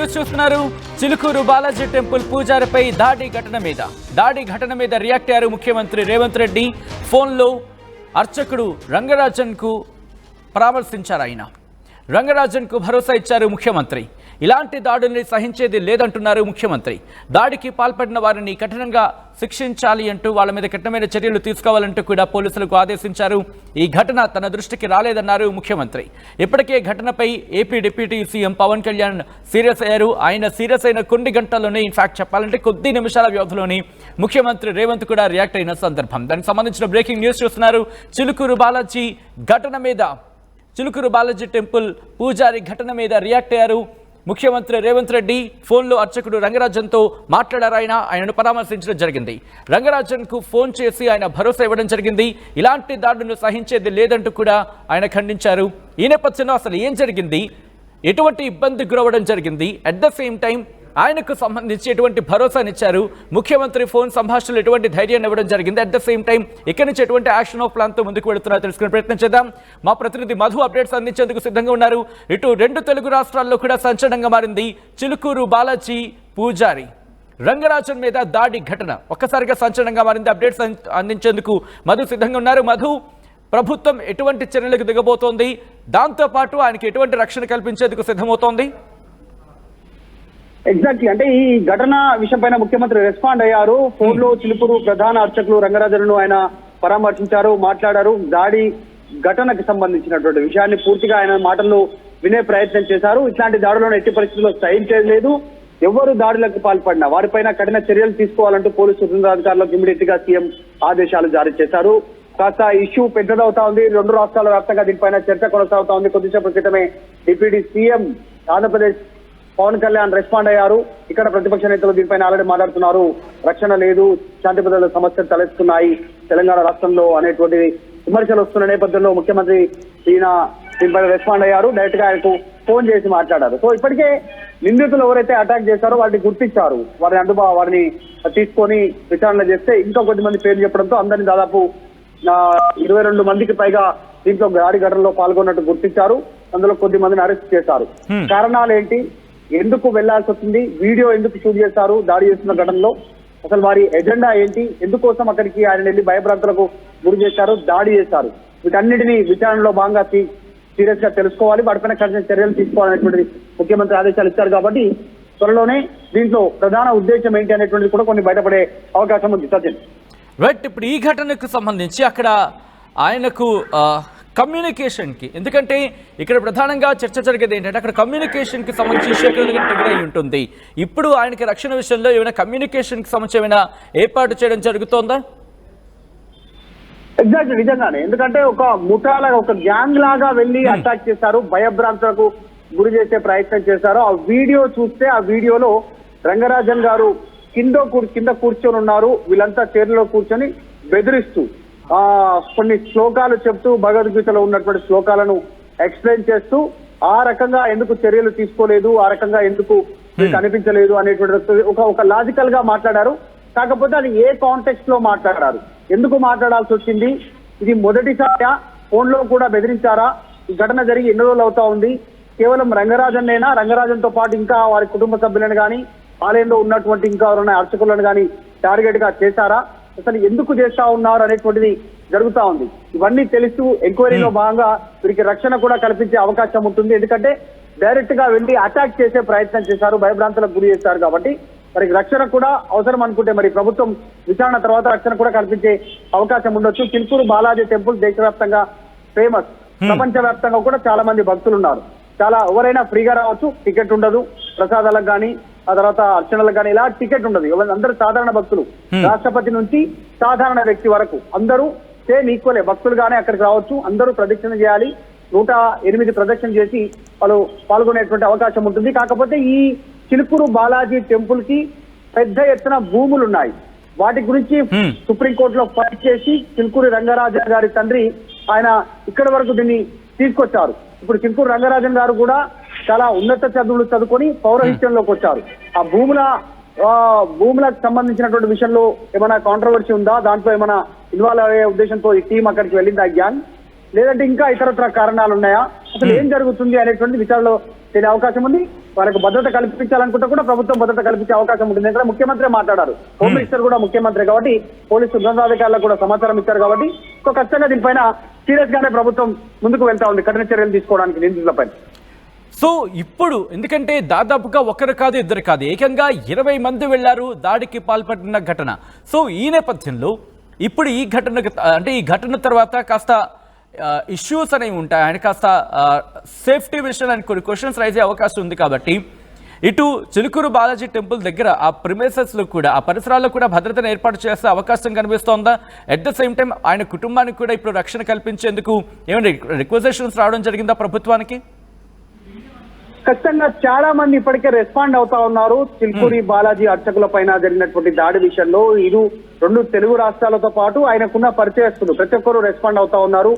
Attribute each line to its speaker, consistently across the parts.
Speaker 1: News చూస్తున్నారు. Chilukuru Balaji temple పూజారిపై దాడి ఘటన మీద రియాక్ట్ అయ్యారు ముఖ్యమంత్రి రేవంత్ రెడ్డి. ఫోన్లో అర్చకుడు రంగరాజన్ కు పరామర్శించారు. ఆయన రంగరాజన్ కు భరోసా ఇచ్చారు ముఖ్యమంత్రి. ఇలాంటి దాడుల్ని సహించేది లేదంటున్నారు ముఖ్యమంత్రి. దాడికి పాల్పడిన వారిని కఠినంగా శిక్షించాలి అంటూ వాళ్ళ మీద కఠినమైన చర్యలు తీసుకోవాలంటూ కూడా పోలీసులకు ఆదేశించారు. ఈ ఘటన తన దృష్టికి రాలేదన్నారు ముఖ్యమంత్రి. ఇప్పటికే ఘటనపై AP deputy CM Pawan Kalyan serious అయ్యారు. ఆయన సీరియస్ అయిన కొన్ని గంటల్లోనే, ఇన్ఫాక్ట్ చెప్పాలంటే కొద్ది నిమిషాల వ్యవధిలోని ముఖ్యమంత్రి రేవంత్ కూడా రియాక్ట్ అయిన సందర్భం. దానికి సంబంధించిన బ్రేకింగ్ న్యూస్ చూస్తున్నారు. చిలుకూరు బాలాజీ టెంపుల్ పూజారి ఘటన మీద రియాక్ట్ అయ్యారు ముఖ్యమంత్రి రేవంత్ రెడ్డి. ఫోన్లో అర్చకుడు రంగరాజన్తో మాట్లాడారు. ఆయనను పరామర్శించడం జరిగింది. రంగరాజన్ కు ఫోన్ చేసి ఆయన భరోసా ఇవ్వడం జరిగింది. ఇలాంటి దాడులను సహించేది లేదంటూ కూడా ఆయన ఖండించారు. ఈ నేపథ్యంలో అసలు ఏం జరిగింది, ఎటువంటి ఇబ్బంది గురవడం జరిగింది, అట్ ద సేమ్ టైం ఆయనకు సంబంధించి ఎటువంటి భరోసానిచ్చారు ముఖ్యమంత్రి, ఫోన్ సంభాషణలు ఎటువంటి ధైర్యాన్ని ఇవ్వడం జరిగింది, అట్ ద సేమ్ టైం ఇక్కడి నుంచి ఎటువంటి యాక్షన్ ఆఫ్ ప్లాన్తో ముందుకు వెళుతున్నారో తెలుసుకునే ప్రయత్నం చేద్దాం. మా ప్రతినిధి మధు అప్డేట్స్ అందించేందుకు సిద్ధంగా ఉన్నారు. ఇటు 2 తెలుగు రాష్ట్రాల్లో కూడా సంచలనంగా మారింది చిలుకూరు బాలాజీ పూజారి రంగరాజన్ మీద దాడి ఘటన. ఒక్కసారిగా సంచలనంగా మారింది. అప్డేట్స్ అందించేందుకు మధు సిద్ధంగా ఉన్నారు. మధు, ప్రభుత్వం ఎటువంటి చర్యలకు దిగబోతోంది, దాంతోపాటు ఆయనకి ఎటువంటి రక్షణ కల్పించేందుకు సిద్ధమవుతోంది?
Speaker 2: ఎగ్జాక్ట్లీ, అంటే ఈ ఘటన విషయం పైన ముఖ్యమంత్రి రెస్పాండ్ అయ్యారు. ఫోన్లో చిలుకూరు ప్రధాన అర్చకులు రంగరాజన్ను ఆయన పరామర్శించారు, మాట్లాడారు. దాడి ఘటనకు సంబంధించినటువంటి విషయాన్ని పూర్తిగా ఆయన మాటల్లో వినే ప్రయత్నం చేశారు. ఇట్లాంటి దాడులను ఎట్టి పరిస్థితుల్లో సహించలేదు. ఎవరు దాడులకు పాల్పడినా వారిపైన కఠిన చర్యలు తీసుకోవాలంటూ పోలీసు ఉన్నతాధికారులకు ఇమీడియట్ గా సీఎం ఆదేశాలు జారీ చేశారు. కాస్త ఇష్యూ పెద్దదవుతా ఉంది. 2 రాష్ట్రాల వ్యాప్తంగా దీనిపైన చర్చ కొనసాగుతా ఉంది. కొద్దిసేపు క్రితమే deputy CM Andhra Pradesh Pawan Kalyan respond అయ్యారు. ఇక్కడ ప్రతిపక్ష నేతలు దీనిపైన ఆల్రెడీ మాట్లాడుతున్నారు. రక్షణ లేదు, శాంతి భద్రతల సమస్యలు తలెత్తుతున్నాయి తెలంగాణ రాష్ట్రంలో అనేటువంటి విమర్శలు వస్తున్న నేపథ్యంలో ముఖ్యమంత్రి దీనిపైన రెస్పాండ్ అయ్యారు. డైరెక్ట్ గా ఆయనకు ఫోన్ చేసి మాట్లాడారు. సో ఇప్పటికే నిందితులు ఎవరైతే అటాక్ చేశారో వాటిని గుర్తించారు. వారిని తీసుకొని విచారణ చేస్తే ఇంకా కొద్దిమంది పేర్లు చెప్పడంతో అందరినీ దాదాపు 22 మందికి పైగా దీంట్లో దాడి ఘటనలో పాల్గొన్నట్టు గుర్తించారు. అందులో కొద్ది మందిని అరెస్ట్ చేశారు. కారణాలు ఏంటి, ఎందుకు వెళ్లాల్సి వచ్చింది, వీడియో ఎందుకు షూట్ చేశారు, దాడి చేస్తున్న ఘటనలో అసలు వారి ఎజెండా ఏంటి, ఎందుకోసం అక్కడికి ఆయన వెళ్లి భయభ్రాంతులకు గురి చేశారు, దాడి చేశారు, వీటన్నిటినీ విచారణలో భాగంగా సీరియస్ గా తెలుసుకోవాలి, వాటిపైన కఠిన చర్యలు తీసుకోవాలనేటువంటిది ముఖ్యమంత్రి ఆదేశాలు ఇచ్చారు. కాబట్టి త్వరలోనే దీంట్లో ప్రధాన ఉద్దేశం ఏంటి అనేటువంటిది కూడా కొన్ని బయటపడే అవకాశం ఉంది. సత్యం,
Speaker 1: రైట్. ఇప్పుడు ఈ ఘటనకు సంబంధించి అక్కడ ఆయనకు కమ్యూనికేషన్కి, ఎందుకంటే ఇక్కడ ప్రధానంగా చర్చ జరిగేది ఏంటంటే అక్కడ కమ్యూనికేషన్కి సంబంధించి ఎదురై ఉంటుంది. ఇప్పుడు ఆయనకి రక్షణ విషయంలో ఏమైనా కమ్యూనికేషన్కి సంబంధించి ఏమైనా ఏర్పాటు చేయడం జరుగుతోందా?
Speaker 2: ఎగ్జాక్ట్, నిజంగానే. ఎందుకంటే ఒక ముఠాల ఒక గ్యాంగ్ లాగా వెళ్ళి అటాక్ చేశారు, భయభ్రాంతులకు గురి చేసే ప్రయత్నం చేశారు. ఆ వీడియో చూస్తే ఆ వీడియోలో రంగరాజన్ గారు కింద కూర్చొని ఉన్నారు. వీళ్ళంతా చైర్లో కూర్చొని బెదిరిస్తూ కొన్ని శ్లోకాలు చెప్తూ భగవద్గీతలో ఉన్నటువంటి శ్లోకాలను ఎక్స్ప్లెయిన్ చేస్తూ ఆ రకంగా ఎందుకు చర్యలు తీసుకోలేదు, ఆ రకంగా ఎందుకు కనిపించలేదు అనేటువంటి ఒక లాజికల్ గా మాట్లాడారు. కాకపోతే అది ఏ కాంటెక్స్ట్ లో మాట్లాడారు, ఎందుకు మాట్లాడాల్సి వచ్చింది, ఇది మొదటిసారి ఫోన్ లో కూడా బెదిరించారా, ఈ ఘటన జరిగి ఎన్ని రోజులు అవుతా ఉంది, కేవలం రంగరాజన్ తో పాటు ఇంకా వారి కుటుంబ సభ్యులను కానీ ఆలయంలో ఉన్నటువంటి ఇంకా ఎవరైనా అర్చకులను కానీ టార్గెట్ గా చేశారా, అసలు ఎందుకు చేస్తా ఉన్నారు అనేటువంటిది జరుగుతా ఉంది. ఇవన్నీ తెలుస్తూ ఎంక్వైరీలో భాగంగా వీరికి రక్షణ కూడా కల్పించే అవకాశం ఉంటుంది. ఎందుకంటే డైరెక్ట్ గా వెళ్ళి అటాక్ చేసే ప్రయత్నం చేశారు, భయభ్రాంతులకు గురి చేశారు. కాబట్టి వారికి రక్షణ కూడా అవసరం అనుకుంటే మరి ప్రభుత్వం విచారణ తర్వాత రక్షణ కూడా కల్పించే అవకాశం ఉండొచ్చు. చిలుకూరు బాలాజీ టెంపుల్ దేశవ్యాప్తంగా ఫేమస్, ప్రపంచ వ్యాప్తంగా కూడా చాలా మంది భక్తులు ఉన్నారు. ఎవరైనా ఫ్రీగా రావచ్చు, టికెట్ ఉండదు. ప్రసాదాలకు కానీ ఆ తర్వాత అర్చనలకు కానీ ఇలా టికెట్ ఉండదు. అందరూ సాధారణ భక్తులు, రాష్ట్రపతి నుంచి సాధారణ వ్యక్తి వరకు అందరూ సేమ్ ఈక్వలే భక్తులుగానే అక్కడికి రావచ్చు. అందరూ ప్రదక్షిణ చేయాలి, 108 ప్రదక్షిణ చేసి వాళ్ళు పాల్గొనేటువంటి అవకాశం ఉంటుంది. కాకపోతే ఈ చిలుకూరు బాలాజీ టెంపుల్ కి పెద్ద ఎత్తున భూములు ఉన్నాయి. వాటి గురించి సుప్రీంకోర్టులో ఫైట్ చేసి చిలుకూరు రంగరాజన్ గారి తండ్రి ఆయన ఇక్కడి వరకు దీన్ని తీసుకొచ్చారు. ఇప్పుడు చిలుకూరు రంగరాజన్ గారు కూడా చాలా ఉన్నత చదువులు చదువుకొని పౌరహిత్యంలోకి వచ్చారు. ఆ భూములకు సంబంధించినటువంటి విషయంలో ఏమైనా కాంట్రవర్సీ ఉందా, దాంట్లో ఏమైనా ఇన్వాల్వ్ అయ్యే ఉద్దేశంతో ఈ టీం అక్కడికి వెళ్ళింది. ఆ గ్యాంగ్ లేదంటే ఇంకా ఇతరత్ర కారణాలు ఉన్నాయా, అసలు ఏం జరుగుతుంది అనేటువంటి విచారణలో తెలియ అవకాశం ఉంది. వాళ్ళకు భద్రత కల్పించాలనుకుంటే కూడా ప్రభుత్వం భద్రత కల్పించే అవకాశం ఉంటుంది. ఎందుకంటే ముఖ్యమంత్రి మాట్లాడారు, హోమ్ మినిస్టర్ కూడా ముఖ్యమంత్రి కాబట్టి, పోలీసు ఉన్నతాధికారులకు కూడా సమాచారం ఇచ్చారు కాబట్టి ఖచ్చితంగా దీనిపైన సీరియస్ గానే ప్రభుత్వం ముందుకు వెళ్తా ఉంది కఠిన చర్యలు తీసుకోవడానికి నిందితులపై.
Speaker 1: సో ఇప్పుడు ఎందుకంటే దాదాపుగా ఒకరు కాదు ఇద్దరు కాదు, ఏకంగా 20 మంది వెళ్లారు దాడికి పాల్పడిన ఘటన. సో ఈ నేపథ్యంలో ఇప్పుడు ఈ ఘటన తర్వాత కాస్త ఇష్యూస్ అనేవి ఉంటాయి, ఆయన కాస్త సేఫ్టీ విషయాన్ని కొన్ని క్వశ్చన్స్ రైజ్ అయ్యే అవకాశం ఉంది. కాబట్టి ఇటు చిలుకూరు బాలాజీ టెంపుల్ దగ్గర ఆ ప్రిమైసెస్లో కూడా ఆ పరిసరాల్లో కూడా భద్రతను ఏర్పాటు చేసే అవకాశం కనిపిస్తోందా? అట్ ద సేమ్ టైం ఆయన కుటుంబానికి కూడా ఇప్పుడు రక్షణ కల్పించేందుకు ఏమైనా రిక్వెజిషన్స్ రావడం జరిగిందా ప్రభుత్వానికి?
Speaker 2: ఖచ్చితంగా చాలా మంది ఇప్పటికే రెస్పాండ్ అవుతా ఉన్నారు. చిలుకూరి బాలాజీ అర్చకుల పైన జరిగినటువంటి దాడి విషయంలో రెండు తెలుగు రాష్ట్రాలతో పాటు ఆయనకున్న పరిచయస్తులు ప్రతి ఒక్కరు రెస్పాండ్ అవుతా ఉన్నారు.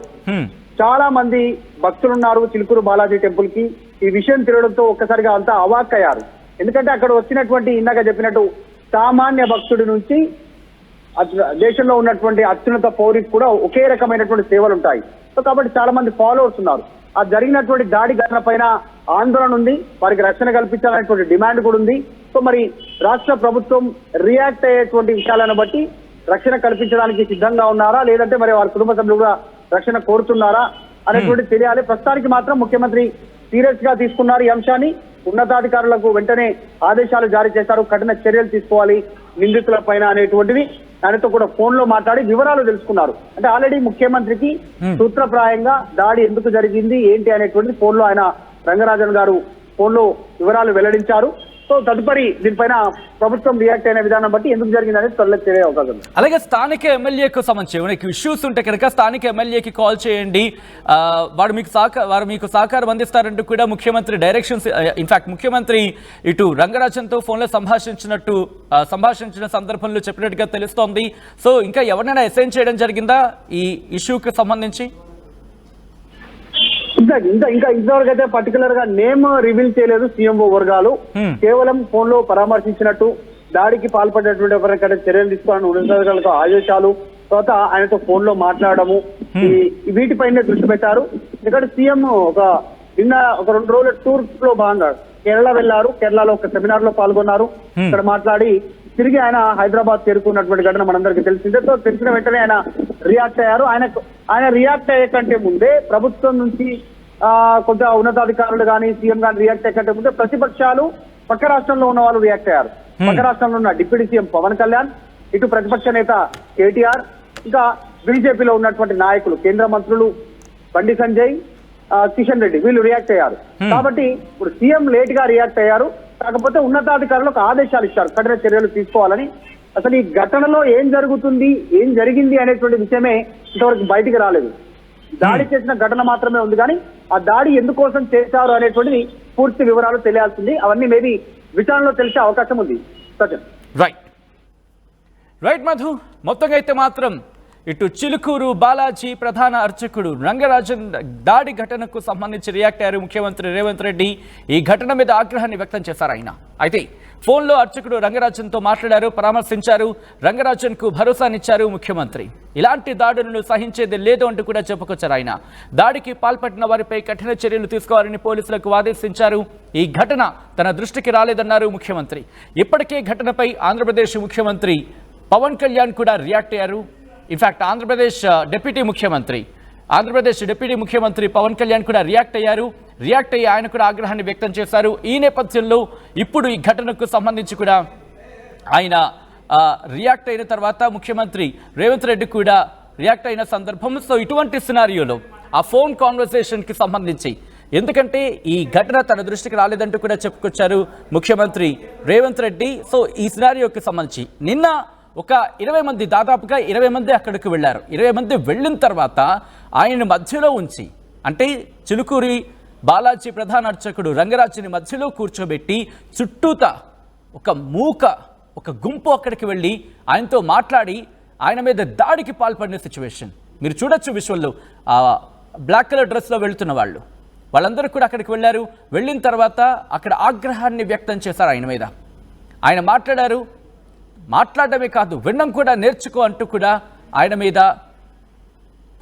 Speaker 2: చాలా మంది భక్తులు ఉన్నారు చిలుకూరు బాలాజీ టెంపుల్ కి. ఈ విషయం తెలియడంతో ఒక్కసారిగా అంతా అవాక్కయ్యారు. ఎందుకంటే అక్కడ వచ్చినటువంటి ఇందాక చెప్పినట్టు సామాన్య భక్తుడి నుంచి దేశంలో ఉన్నటువంటి అత్యున్నత పౌరికి కూడా ఒకే రకమైనటువంటి సేవలు ఉంటాయి. సో కాబట్టి చాలా మంది ఫాలోవర్స్ ఉన్నారు. ఆ జరిగినటువంటి దాడి ఘటన పైన ఆందోళన ఉంది, వారికి రక్షణ కల్పించాలనేటువంటి డిమాండ్ కూడా ఉంది. సో మరి రాష్ట్ర ప్రభుత్వం రియాక్ట్ అయ్యేటువంటి విషయాలను బట్టి రక్షణ కల్పించడానికి సిద్ధంగా ఉన్నారా, లేదంటే మరి వారి కుటుంబ సభ్యులు కూడా రక్షణ కోరుతున్నారా అనేటువంటి తెలియాలి. ప్రస్తుతానికి మాత్రం ముఖ్యమంత్రి సీరియస్ గా తీసుకున్నారు ఈ అంశాన్ని. ఉన్నతాధికారులకు వెంటనే ఆదేశాలు జారీ చేశారు, కఠిన చర్యలు తీసుకోవాలి నిందితుల పైన అనేటువంటిది. ఆయనతో కూడా ఫోన్ లో మాట్లాడి వివరాలు తెలుసుకున్నారు. అంటే ఆల్రెడీ ముఖ్యమంత్రికి సూత్రప్రాయంగా దాడి ఎందుకు జరిగింది ఏంటి అనేటువంటిది ఫోన్ లో ఆయన రంగరాజన్ గారు ఫోన్ లో వివరాలు వెల్లడించారు. సో తదుపరి దీనిపైన ప్రభుత్వం రియాక్ట్ అయిన విధానం బట్టి ఎందుకు జరిగింది అనేది త్వరలో తెలియ అవకాశం.
Speaker 1: అలాగే స్థానిక ఎమ్మెల్యేకు సంబంధించి ఇష్యూస్ ఉంటే కనుక స్థానిక ఎమ్మెల్యేకి కాల్ చేయండి, వారు మీకు సహకారం అందిస్తారంటూ కూడా ముఖ్యమంత్రి డైరెక్షన్స్, ఇన్ఫాక్ట్ ముఖ్యమంత్రి ఇటు రంగరాజన్తో ఫోన్లో సంభాషించిన సందర్భంలో చెప్పినట్టుగా తెలుస్తోంది. సో ఇంకా ఎవరినైనా అసైన్ చేయడం జరిగిందా ఈ ఇష్యూకి సంబంధించి?
Speaker 2: ఇంకా ఇంతవరకు అయితే పర్టికులర్ గా నేమ్ రివీల్ చేయలేదు సీఎంఓ వర్గాలు. కేవలం ఫోన్ లో పరామర్శించినట్టు, దాడికి పాల్పడినటువంటి ఎవరికైనా చర్యలు తీసుకోవాలని ఉన్నతాధికారులకు ఆదేశాలు, తర్వాత ఆయనతో ఫోన్ లో మాట్లాడము, వీటిపైనే దృష్టి పెట్టారు. ఇక్కడ సీఎం నిన్న ఒక 2 రోజుల టూర్ లో భాగంగా కేరళ వెళ్లారు. కేరళలో ఒక సెమినార్ లో పాల్గొన్నారు. ఇక్కడ మాట్లాడి తిరిగి ఆయన హైదరాబాద్ చేరుకున్నటువంటి ఘటన మనందరికీ తెలిసిందే. సో తెలిసిన వెంటనే ఆయన రియాక్ట్ అయ్యారు. ఆయన రియాక్ట్ అయ్యే కంటే ముందే ప్రభుత్వం నుంచి కొంత ఉన్నతాధికారులు కానీ సీఎం కానీ రియాక్ట్ అయ్యే కంటే ముందే ప్రతిపక్షాలు పక్క రాష్ట్రంలో ఉన్న వాళ్ళు రియాక్ట్ అయ్యారు. పక్క రాష్ట్రంలో ఉన్న డిప్యూటీ సీఎం పవన్ కళ్యాణ్, ఇటు ప్రతిపక్ష నేత కేటీఆర్, ఇంకా బీజేపీలో ఉన్నటువంటి నాయకులు కేంద్ర మంత్రులు బండి సంజయ్, కిషన్ రెడ్డి వీళ్ళు రియాక్ట్ అయ్యారు. కాబట్టి ఇప్పుడు సీఎం లేట్ గా రియాక్ట్ అయ్యారు. కాకపోతే ఉన్నతాధికారులకు ఆదేశాలు ఇచ్చారు కఠిన చర్యలు తీసుకోవాలని. అసలు ఈ ఘటనలో ఏం జరుగుతుంది, ఏం జరిగింది అనేటువంటి విషయమే ఇంతవరకు బయటికి రాలేదు. దాడి చేసిన ఘటన మాత్రమే ఉంది, కానీ ఆ దాడి ఎందుకోసం చేశారు అనేటువంటిది పూర్తి వివరాలు తెలియాల్సింది. అవన్నీ మేబీ విచారణలో తెలిసే అవకాశం ఉంది. సత్యం.
Speaker 1: రైట్ మధు, మొత్తంగా అయితే మాత్రం ఇటు చిలుకూరు బాలాజీ ప్రధాన అర్చకుడు రంగరాజన్ దాడి ఘటనకు సంబంధించి రియాక్ట్ అయ్యారు ముఖ్యమంత్రి రేవంత్ రెడ్డి. ఈ ఘటన మీద ఆగ్రహాన్ని వ్యక్తం చేశారు ఆయన. అయితే ఫోన్లో అర్చకుడు రంగరాజన్తో మాట్లాడారు, పరామర్శించారు, రంగరాజన్కు భరోసానిచ్చారు ముఖ్యమంత్రి. ఇలాంటి దాడులను సహించేది లేదు అంటూ కూడా చెప్పుకొచ్చారు ఆయన. దాడికి పాల్పడిన వారిపై కఠిన చర్యలు తీసుకోవాలని పోలీసులకు ఆదేశించారు. ఈ ఘటన తన దృష్టికి రాలేదన్నారు ముఖ్యమంత్రి. ఇప్పటికే ఘటనపై ఆంధ్రప్రదేశ్ ముఖ్యమంత్రి పవన్ కళ్యాణ్ కూడా రియాక్ట్ అయ్యారు. ఇన్ఫాక్ట్ ఆంధ్రప్రదేశ్ డిప్యూటీ ముఖ్యమంత్రి పవన్ కళ్యాణ్ కూడా రియాక్ట్ అయ్యి ఆయన కూడా ఆగ్రహాన్ని వ్యక్తం చేశారు. ఈ నేపథ్యంలో ఇప్పుడు ఈ ఘటనకు సంబంధించి కూడా ఆయన రియాక్ట్ అయిన తర్వాత ముఖ్యమంత్రి రేవంత్ రెడ్డి కూడా రియాక్ట్ అయిన సందర్భం. సో ఇటువంటి సినారియోలో ఆ ఫోన్ కాన్వర్సేషన్కి సంబంధించి, ఎందుకంటే ఈ ఘటన తన దృష్టికి రాలేదంటూ కూడా చెప్పుకొచ్చారు ముఖ్యమంత్రి రేవంత్ రెడ్డి. సో ఈ సినారియోకి సంబంధించి నిన్న ఒక 20 మంది, దాదాపుగా 20 మంది అక్కడికి వెళ్ళారు. 20 మంది వెళ్ళిన తర్వాత ఆయన మధ్యలో ఉంచి, అంటే చిలుకూరి బాలాజీ ప్రధాన అర్చకుడు రంగరాజుని మధ్యలో కూర్చోబెట్టి చుట్టూత ఒక గుంపు అక్కడికి వెళ్ళి ఆయనతో మాట్లాడి ఆయన మీద దాడికి పాల్పడిన సిచ్యువేషన్ మీరు చూడొచ్చు విజువల్లో. బ్లాక్ కలర్ డ్రెస్లో వెళ్తున్న వాళ్ళందరూ కూడా అక్కడికి వెళ్ళారు. వెళ్ళిన తర్వాత అక్కడ ఆగ్రహాన్ని వ్యక్తం చేశారు ఆయన మీద. ఆయన మాట్లాడమే కాదు, వినడం కూడా నేర్చుకో అంటూ కూడా ఆయన మీద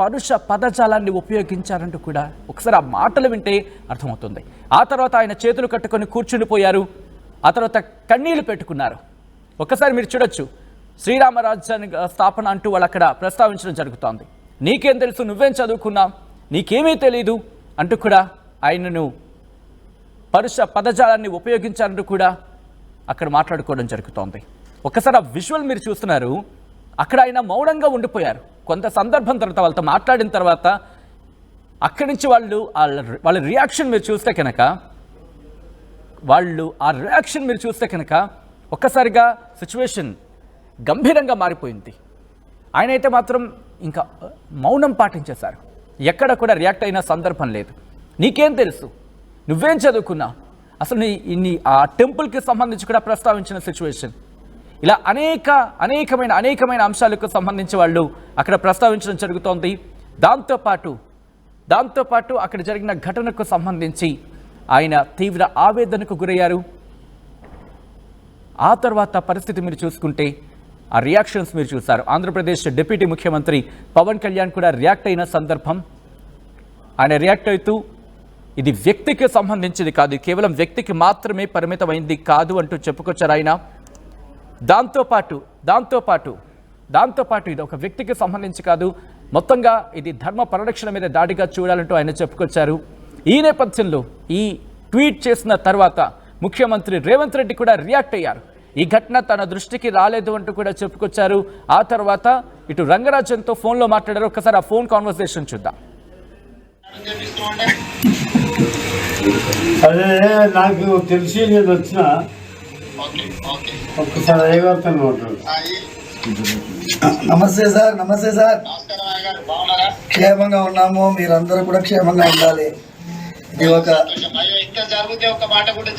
Speaker 1: పరుష పదజాలాన్ని ఉపయోగించారంటూ కూడా ఒకసారి ఆ మాటలు వింటే అర్థమవుతుంది. ఆ తర్వాత ఆయన చేతులు కట్టుకొని కూర్చుండిపోయారు. ఆ తర్వాత కన్నీళ్లు పెట్టుకున్నారు. ఒక్కసారి మీరు చూడొచ్చు, శ్రీరామ రాజ్యాన్ని స్థాపన అంటూ వాళ్ళు అక్కడ ప్రస్తావించడం జరుగుతోంది. నీకేం తెలుసు, నువ్వేం చదువుకున్నావు, నీకేమీ తెలీదు అంటూ కూడా ఆయనను పరుష పదజాలాన్ని ఉపయోగించారంటూ కూడా అక్కడ మాట్లాడుకోవడం జరుగుతోంది. ఒక్కసారి ఆ విజువల్ మీరు చూస్తున్నారు. అక్కడ ఆయన మౌనంగా ఉండిపోయారు. కొంత సందర్భం తర్వాత వాళ్ళతో మాట్లాడిన తర్వాత అక్కడి నుంచి వాళ్ళ రియాక్షన్ మీరు చూస్తే కనుక ఒక్కసారిగా సిచ్యువేషన్ గంభీరంగా మారిపోయింది. ఆయన అయితే మాత్రం ఇంకా మౌనం పాటించేశారు. ఎక్కడ కూడా రియాక్ట్ అయిన సందర్భం లేదు. నీకేం తెలుసు, నువ్వేం చదువుకున్నావు, అసలు నీ ఆ టెంపుల్కి సంబంధించి కూడా ప్రస్తావించిన సిచ్యువేషన్. ఇలా అనేకమైన అంశాలకు సంబంధించి వాళ్ళు అక్కడ ప్రస్తావించడం జరుగుతోంది. దాంతోపాటు అక్కడ జరిగిన ఘటనకు సంబంధించి ఆయన తీవ్ర ఆవేదనకు గురయ్యారు. ఆ తర్వాత పరిస్థితి మీరు చూసుకుంటే ఆ రియాక్షన్స్ మీరు చూశారు. ఆంధ్రప్రదేశ్ డిప్యూటీ ముఖ్యమంత్రి పవన్ కళ్యాణ్ కూడా రియాక్ట్ అయిన సందర్భం. ఆయన రియాక్ట్ అవుతూ ఇది వ్యక్తికి సంబంధించింది కాదు, కేవలం వ్యక్తికి మాత్రమే పరిమితమైంది కాదు అంటూ చెప్పుకొచ్చారు ఆయన. దాంతోపాటు ఇది ఒక వ్యక్తికి సంబంధించి కాదు, మొత్తంగా ఇది ధర్మ పరిరక్షణ మీద దాడిగా చూడాలంటూ ఆయన చెప్పుకొచ్చారు. ఈ నేపథ్యంలో ఈ ట్వీట్ చేసిన తర్వాత ముఖ్యమంత్రి రేవంత్ రెడ్డి కూడా రియాక్ట్ అయ్యారు. ఈ ఘటన తన దృష్టికి రాలేదు అంటూ కూడా చెప్పుకొచ్చారు. ఆ తర్వాత ఇటు రంగరాజన్తో ఫోన్లో మాట్లాడారు. ఒకసారి ఆ ఫోన్ కాన్వర్సేషన్ చూద్దాం.
Speaker 3: అదే నాకు తెలిసి నేను వచ్చిన ఒక్కసారి అయ్యగారితో
Speaker 4: నమస్తే సార్. నమస్తే సార్. క్షేమంగా ఉన్నాము, మీరందరూ కూడా క్షేమంగా ఉండాలి. ఇది ఒక
Speaker 5: మాట కూడా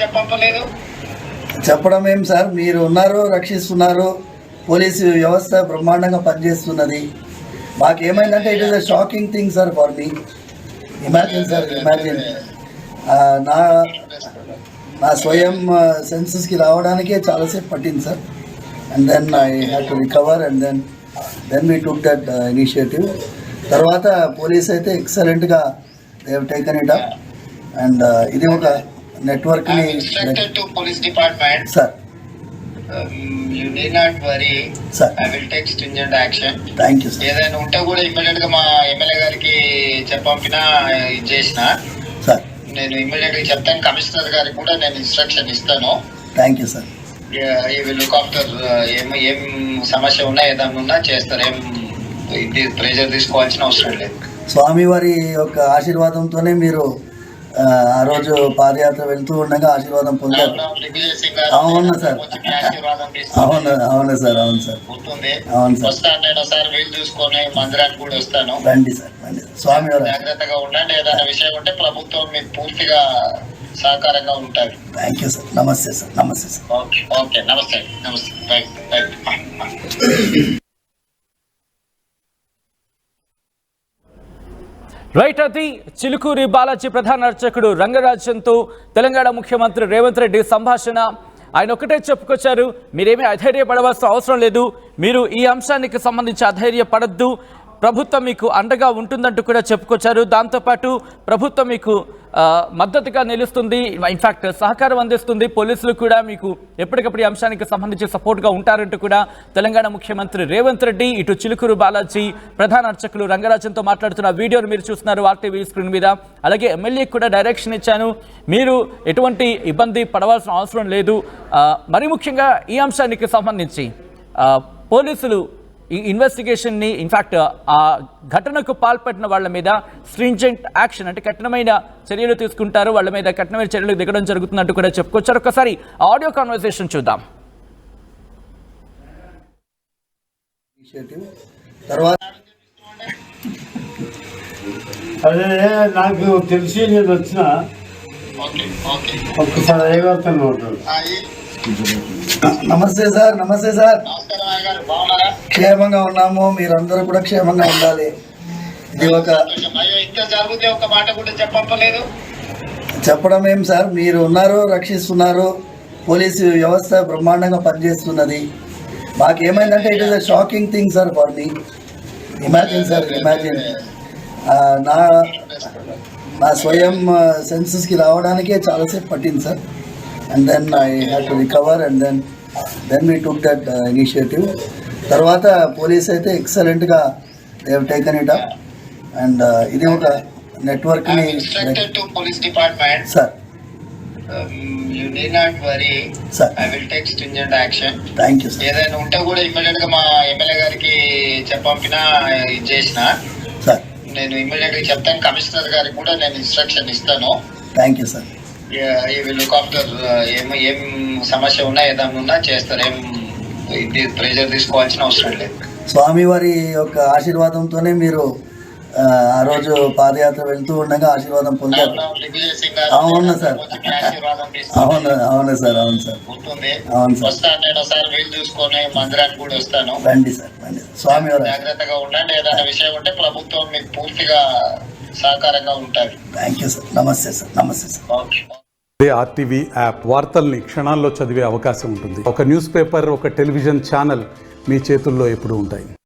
Speaker 4: చెప్పడం ఏం సార్, మీరు ఉన్నారు, రక్షిస్తున్నారు, పోలీసు వ్యవస్థ బ్రహ్మాండంగా పనిచేస్తున్నది. మాకేమైందంటే it is a shocking thing sir for me. Imagine sir, imagine నా స్వయం సెన్సెస్కి రావడానికే చాలాసేపు పట్టింది sir. And then I had to recover and then we took that initiative. తర్వాత పోలీస్ అయితే ఎక్సలెంట్గా they have taken it up. And ఇది ఒక నెట్వర్క్ని sir.
Speaker 5: You need not worry.
Speaker 4: Sir.
Speaker 5: I will take stringent action.
Speaker 4: Thank you, sir.
Speaker 5: ఏదైనా ఉంటే కూడా immediate గా మా ఎమ్మెల్యే గారికి చెప్పంపినా చేసిన
Speaker 4: సార్.
Speaker 5: నేను ఇమ్మీడియట్ గా చెప్తాను. కమిషనర్ గారికి కూడా నేను ఇన్స్ట్రక్షన్ ఇస్తాను.
Speaker 4: Thank you sir.
Speaker 5: ఈ విల్ లుక్ ఆఫ్టర్ ఏం సమస్య ఉన్నా ఏదైనా ఉన్నా చేస్తారు. ఏం ఇది ప్రెషర్ తీసుకోవాల్సిన అవసరం లేదు.
Speaker 4: స్వామివారి యొక్క ఆశీర్వాదంతోనే మీరు ఆ రోజు పాదయాత్ర వెళ్తూ ఉండగా ఆశీర్వాదం పొందారు. అవును సార్, అవును సార్.
Speaker 5: వస్తాను వీలు చూసుకొని మందిరానికి కూడా వస్తాను.
Speaker 4: రండి సార్, రండి. స్వామివారి
Speaker 5: జాగ్రత్తగా ఉండండి. ఏదైనా విషయం ఉంటే ప్రభుత్వం మీకు పూర్తిగా సహకారంగా ఉంటారు.
Speaker 4: Thank you sir. నమస్తే సార్. నమస్తే సార్.
Speaker 5: ఓకే నమస్తే.
Speaker 1: రైట్. అది చిలుకూరి బాలాజీ ప్రధాన అర్చకుడు రంగరాజన్తో తెలంగాణ ముఖ్యమంత్రి రేవంత్ రెడ్డి సంభాషణ. ఆయన ఒకటే చెప్పుకొచ్చారు, మీరేమీ అధైర్యపడవలసిన అవసరం లేదు, మీరు ఈ అంశానికి సంబంధించి అధైర్యపడద్దు, ప్రభుత్వం మీకు అండగా ఉంటుందంటూ కూడా చెప్పుకొచ్చారు. దాంతోపాటు ప్రభుత్వం మీకు మద్దతుగా నిలుస్తుంది, ఇన్ఫాక్ట్ సహకారం అందిస్తుంది, పోలీసులు కూడా మీకు ఎప్పటికప్పుడు ఈ అంశానికి సంబంధించి సపోర్ట్గా ఉంటారంటూ కూడా తెలంగాణ ముఖ్యమంత్రి రేవంత్ రెడ్డి ఇటు చిలుకూరు బాలాజీ ప్రధాన అర్చకులు రంగరాజన్తో మాట్లాడుతున్న వీడియోను మీరు చూస్తున్నారు ఆర్టీవీ స్క్రీన్ మీద. అలాగే ఎమ్మెల్యేకి కూడా డైరెక్షన్ ఇచ్చాను, మీరు ఎటువంటి ఇబ్బంది పడవలసిన అవసరం లేదు. మరి ముఖ్యంగా ఈ అంశానికి సంబంధించి పోలీసులు ఈ ఇన్వెస్టిగేషన్ని ఇన్ఫాక్ట్ ఆ ఘటనకు పాల్పడిన వాళ్ళ మీద స్ట్రింజెంట్ యాక్షన్ అంటే కఠినమైన చర్యలు తీసుకుంటారు, వాళ్ళ మీద కఠినమైన చర్యలు దిగడం జరుగుతుందంటూ కూడా చెప్పుకొచ్చారు. ఒకసారి ఆడియో కాన్వర్సేషన్ చూద్దాం.
Speaker 3: అదే నాకు తెలిసి నేను వచ్చిన ఒక్కసారి అయ్యగారితో
Speaker 4: నమస్తే సార్. నమస్తే సార్. క్షేమంగా ఉన్నాము, మీరందరూ కూడా క్షేమంగా ఉండాలి. ఇది ఒక
Speaker 5: మాట కూడా
Speaker 4: చెప్పడం ఏం సార్, మీరు ఉన్నారు, రక్షిస్తున్నారు, పోలీసు వ్యవస్థ బ్రహ్మాండంగా పనిచేస్తున్నది. మాకేమైందంటే it is a shocking thing sir for me. Imagine sir, imagine నా స్వయం సెన్సెస్కి రావడానికే చాలాసేపు పట్టింది sir. And then I have to recover and then we took that initiative. తర్వాత పోలీస్ అయితే ఎక్సలెంట్గా they have taken it up. And ఇది ఒక నెట్వర్క్ని
Speaker 5: instructed to police department
Speaker 4: sir.
Speaker 5: You need not worry,
Speaker 4: sir
Speaker 5: I will take stringent action.
Speaker 4: Thank you sir.
Speaker 5: ఏదైనా ఉంటే కూడా immediate గా మా ఎమ్మెల్యే గారికి చెప్పంపినా ఇది చేసిన
Speaker 4: సార్
Speaker 5: నేను ఇమ్మీడియట్ గా చెప్తాను. కమిషనర్ గారికి కూడా నేను ఇన్స్ట్రక్షన్ ఇస్తాను.
Speaker 4: Thank you sir.
Speaker 5: ఈ విల్ లుక్ ఆఫ్టర్ ఏం సమస్య ఉన్నా ఏదైనా ఉన్నా చేస్తారు. ఏం ఇది ప్రెజర్ తీసుకోవాల్సిన అవసరం లేదు.
Speaker 4: స్వామివారి యొక్క ఆశీర్వాదంతోనే మీరు ఆ రోజు పాదయాత్ర వెళ్తూ ఉండగా ఆశీర్వాదం పొందారు.
Speaker 5: దిగ్విజయ్ సింగ్ గారు
Speaker 4: అవును సార్.
Speaker 5: ఆశీర్వాదం
Speaker 4: అవును
Speaker 5: తీసుకుంటే
Speaker 4: అవును సార్, అవును సార్,
Speaker 5: ఉంటుంది.
Speaker 4: అవును సార్.
Speaker 5: వస్తాను నేను ఒకసారి వీలు చూసుకొని మందిరానికి కూడా వస్తాను.
Speaker 4: రండి సార్, రండి. స్వామివారి
Speaker 5: జాగ్రత్తగా ఉండండి. ఏదైనా విషయం ఉంటే ప్రభుత్వం మీకు పూర్తిగా సహకారంగా ఉంటుంది.
Speaker 4: Thank you sir. నమస్తే సార్. నమస్తే సార్.
Speaker 5: ఓకే.
Speaker 6: ఆర్టీవీ యాప్ వార్తల్ని క్షణాల్లో చదివే అవకాశం ఉంటుంది. ఒక న్యూస్ పేపర్, ఒక టెలివిజన్ ఛానల్ మీ చేతుల్లో ఎప్పుడూ ఉంటాయి.